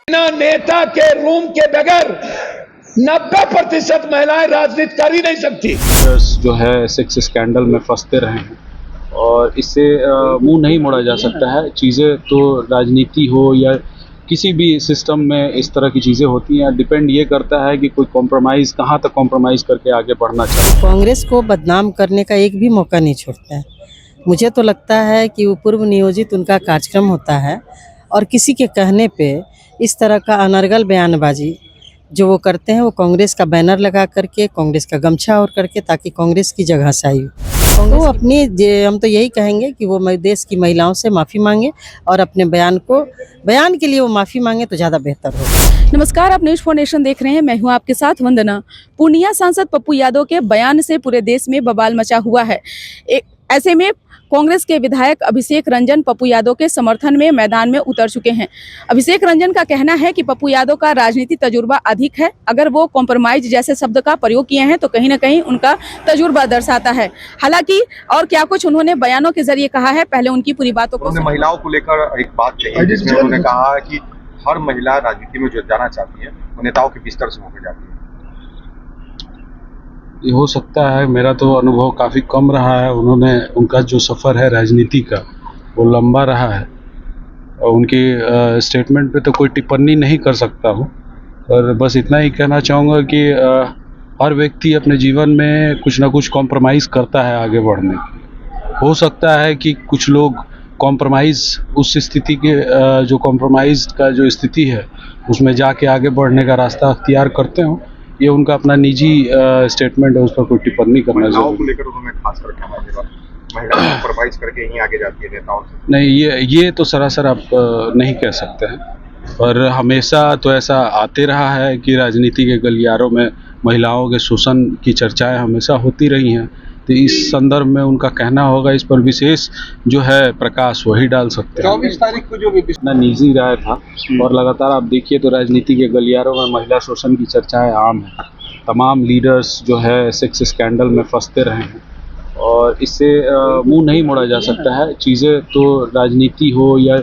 बिना नेता के रूम के बगैर 90% महिलाएं राजनीति कर ही नहीं सकती। जो है सेक्स स्कैंडल में फंसते रहे हैं और इससे मुंह नहीं मोड़ा जा सकता है। चीज़ें तो राजनीति हो या किसी भी सिस्टम में इस तरह की चीज़ें होती हैं, डिपेंड ये करता है कि कोई कॉम्प्रोमाइज़ कहाँ तक कॉम्प्रोमाइज़ करके आगे बढ़ना चाहिए। कांग्रेस को बदनाम करने का एक भी मौका नहीं छोड़ता है। मुझे तो लगता है कि वो पूर्व नियोजित उनका कार्यक्रम होता है और किसी के कहने पे इस तरह का अनर्गल बयानबाजी जो वो करते हैं, वो कांग्रेस का बैनर लगा करके, कांग्रेस का गमछा ओढ़ करके, ताकि कांग्रेस की जगहसाई हो। तो अपनी हम तो यही कहेंगे कि वो देश की महिलाओं से माफ़ी मांगे और अपने बयान के लिए वो माफ़ी मांगे तो ज़्यादा बेहतर होगा। नमस्कार, आप न्यूज़ फॉर नेशन देख रहे हैं। मैं हूं आपके साथ वंदना। पूर्णिया सांसद पप्पू यादव के बयान से पूरे देश में बवाल मचा हुआ है। ऐसे में कांग्रेस के विधायक अभिषेक रंजन पप्पू यादव के समर्थन में मैदान में उतर चुके हैं। अभिषेक रंजन का कहना है कि पप्पू यादव का राजनीतिक तजुर्बा अधिक है। अगर वो कॉम्प्रोमाइज जैसे शब्द का प्रयोग किए हैं तो कहीं ना कहीं उनका तजुर्बा दर्शाता है। हालांकि और क्या कुछ उन्होंने बयानों के जरिए कहा है, पहले उनकी पूरी बातों को। उन्होंने महिलाओं को लेकर एक बात कही जिसमें उन्होंने कहा कि हर महिला राजनीति में जो जाना चाहती है वो नेताओं के बिस्तर से होकर जाती है। ये हो सकता है, मेरा तो अनुभव काफ़ी कम रहा है। उनका जो सफ़र है राजनीति का वो लंबा रहा है और उनकी स्टेटमेंट पे तो कोई टिप्पणी नहीं कर सकता हूँ। और बस इतना ही कहना चाहूँगा कि हर व्यक्ति अपने जीवन में कुछ ना कुछ कॉम्प्रोमाइज़ करता है आगे बढ़ने। हो सकता है कि कुछ लोग कॉम्प्रोमाइज़ उस स्थिति के जो कॉम्प्रोमाइज़ का जो स्थिति है उसमें जाके आगे बढ़ने का रास्ता अख्तियार करते हों। ये उनका अपना निजी स्टेटमेंट है, उस पर कोई टिप्पणी करना महिलाओं को लेकर उन्होंने खासकर कहा है महिला कॉम्प्रोमाइज करके ही आगे जाती है नेताओं से। नहीं, ये तो सरासर आप नहीं कह सकते हैं। और हमेशा तो ऐसा आते रहा है कि राजनीति के गलियारों में महिलाओं के शोषण की चर्चाएं हमेशा होती रही हैं। तो इस संदर्भ में उनका कहना होगा, इस पर विशेष जो है प्रकाश वही डाल सकते हैं। 24 तारीख को जो भी इतना निजी राय था और लगातार आप देखिए तो राजनीति के गलियारों में महिला शोषण की चर्चाएं आम हैं। तमाम लीडर्स जो है सेक्स स्कैंडल में फंसते रहे हैं और इससे मुंह नहीं मोड़ा जा सकता है। चीज़ें तो राजनीति हो या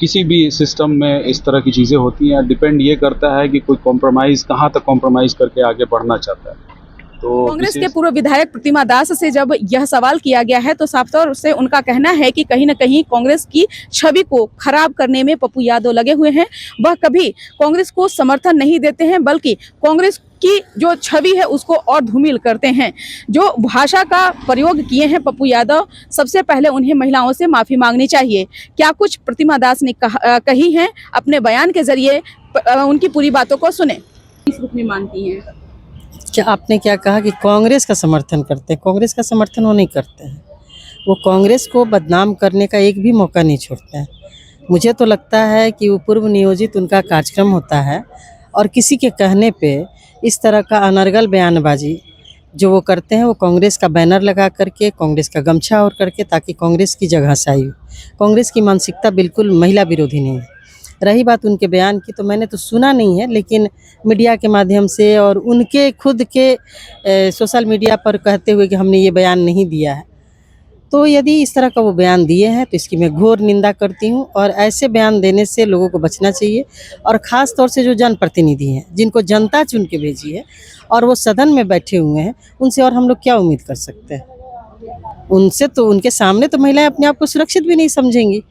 किसी भी सिस्टम में इस तरह की चीज़ें होती हैं, डिपेंड ये करता है कि कोई कॉम्प्रोमाइज़ कहाँ तक कॉम्प्रोमाइज़ करके आगे बढ़ना चाहता है। तो कांग्रेस के पूर्व विधायक प्रतिमा दास से जब यह सवाल किया गया है तो साफ तौर से उनका कहना है कि कहीं न कहीं कांग्रेस की छवि को खराब करने में पप्पू यादव लगे हुए हैं। वह कभी कांग्रेस को समर्थन नहीं देते हैं, बल्कि कांग्रेस की जो छवि है उसको और धूमिल करते हैं। जो भाषा का प्रयोग किए हैं पप्पू यादव, सबसे पहले उन्हें महिलाओं से माफ़ी मांगनी चाहिए। क्या कुछ प्रतिमा दास ने कही हैं अपने बयान के जरिए, उनकी पूरी बातों को सुने। इस रूप में मानती हैं क्या आपने क्या कहा कि कांग्रेस का समर्थन करते हैं? कांग्रेस का समर्थन वो नहीं करते हैं। वो कांग्रेस को बदनाम करने का एक भी मौका नहीं छोड़ते हैं। मुझे तो लगता है कि वो पूर्व नियोजित उनका कार्यक्रम होता है और किसी के कहने पे इस तरह का अनर्गल बयानबाजी जो वो करते हैं, वो कांग्रेस का बैनर लगा करके, कांग्रेस का गमछा ओढ़ करके, ताकि कांग्रेस की जगहसाई हो। कांग्रेस की मानसिकता बिल्कुल महिला विरोधी नहीं है। रही बात उनके बयान की, तो मैंने तो सुना नहीं है, लेकिन मीडिया के माध्यम से और उनके खुद के सोशल मीडिया पर कहते हुए कि हमने ये बयान नहीं दिया है। तो यदि इस तरह का वो बयान दिए हैं तो इसकी मैं घोर निंदा करती हूँ और ऐसे बयान देने से लोगों को बचना चाहिए। और ख़ास तौर से जो जनप्रतिनिधि हैं, जिनको जनता चुन के भेजी है और वो सदन में बैठे हुए हैं, उनसे और हम लोग क्या उम्मीद कर सकते हैं? उनसे तो, उनके सामने तो महिलाएं अपने आप को सुरक्षित भी नहीं समझेंगी।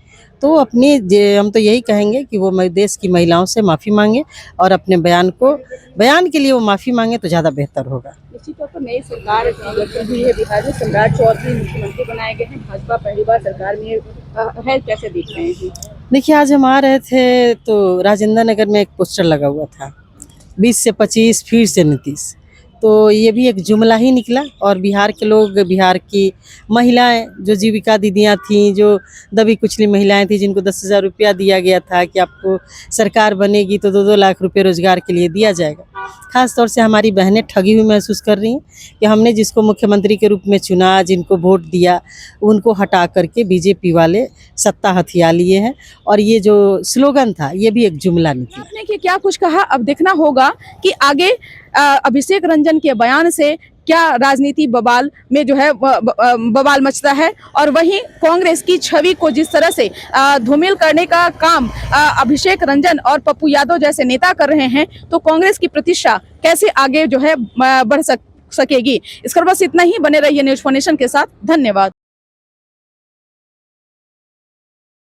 तो हम तो यही कहेंगे कि वो देश की महिलाओं से माफ़ी मांगे और अपने बयान के लिए वो माफ़ी मांगे तो ज़्यादा बेहतर होगा। निश्चित तौर पर नई सरकार गठन हुई है बिहार में, सम्राट चौधरी मुख्यमंत्री बनाए गए हैं। भाजपा पहली बार सरकार में है, कैसे देख रहे हैं? देखिए, आज हम आ रहे थे तो राजेंद्र नगर में एक पोस्टर लगा हुआ था, 20 से 25 फिर से नीतीश। तो ये भी एक जुमला ही निकला और बिहार के लोग, बिहार की महिलाएं, जो जीविका दीदियां थीं, जो दबी कुचली महिलाएं थीं, जिनको 10,000 रुपया दिया गया था कि आपको सरकार बनेगी तो 2-2 लाख रुपए रोजगार के लिए दिया जाएगा। खास तौर से हमारी बहनें ठगी हुई महसूस कर रही हैं कि हमने जिसको मुख्यमंत्री के रूप में चुना, जिनको वोट दिया, उनको हटा करके बीजेपी वाले सत्ता हथिया लिए हैं। और ये जो स्लोगन था, ये भी एक जुमला निकला। आपने क्या कुछ कहा, अब देखना होगा कि आगे अभिषेक रंजन के बयान से क्या राजनीति बवाल में जो है बवाल मचता है, और वहीं कांग्रेस की छवि को जिस तरह से धूमिल करने का काम अभिषेक रंजन और पप्पू यादव जैसे नेता कर रहे हैं, तो कांग्रेस की प्रतिष्ठा कैसे आगे जो है बढ़ सकेगी। इसका बस इतना ही। बने रहिए न्यूज़4नेशन के साथ। धन्यवाद।